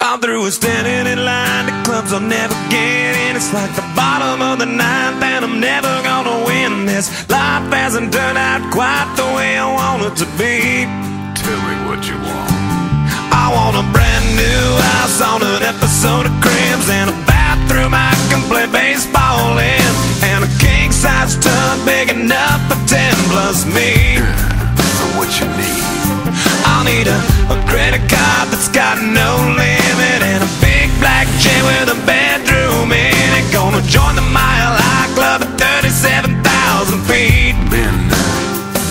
I'm through with standing in line to clubs I'll never get in. It's like the bottom of the ninth and I'm never gonna win this. Life hasn't turned out quite the way I want it to be. Tell me what you want. I want a brand new house on an episode of Cribs, and a bathroom I can play baseball in, and a king-size tub big enough for 10 plus me. So what you need? I'll need a credit card that's got no limit, and a big black jet with a bedroom in it. Gonna join the Mile High Club at 37,000 feet. Been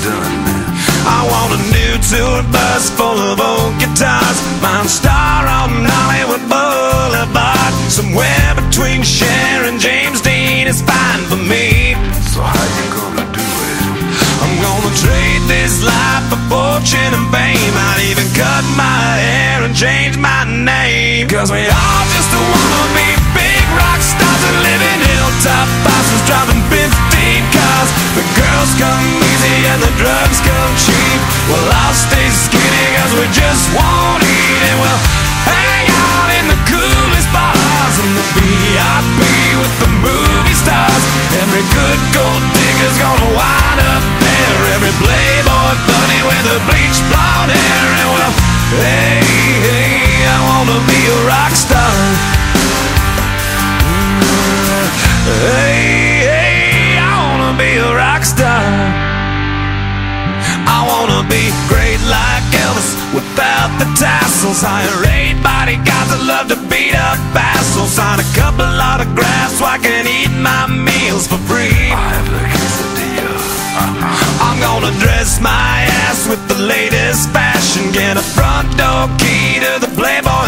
done, man. I want a new tour bus full of old guitars, mine star on Hollywood Boulevard. Somewhere between Cher and James Dean is fine for me. So how you gonna do it? I'm gonna trade this life for fortune and fame. I'd even cut my hair and change my name, 'cause we all just wanna be big rock stars and live in hilltop bosses, driving 15 cars. The girls come easy and the drugs come cheap. Well, I'll stay skinny 'cause we just won't eat, and we'll hang out in the coolest bars and the VIP with the movie stars. Every good gold digger's gonna wind up there, every playboy bunny with a bleached blonde hair. And well, hey, hey, I wanna be a rock star. Hey, hey, I wanna be a rock star. I wanna be great like Elvis without the tassels. Hire 8 bodyguards that love to beat up assholes. Sign a couple autographs so I can eat my meals for free. I have the quesadilla. I'm gonna dress my ass with the latest fashion, get a front door key to the Playboy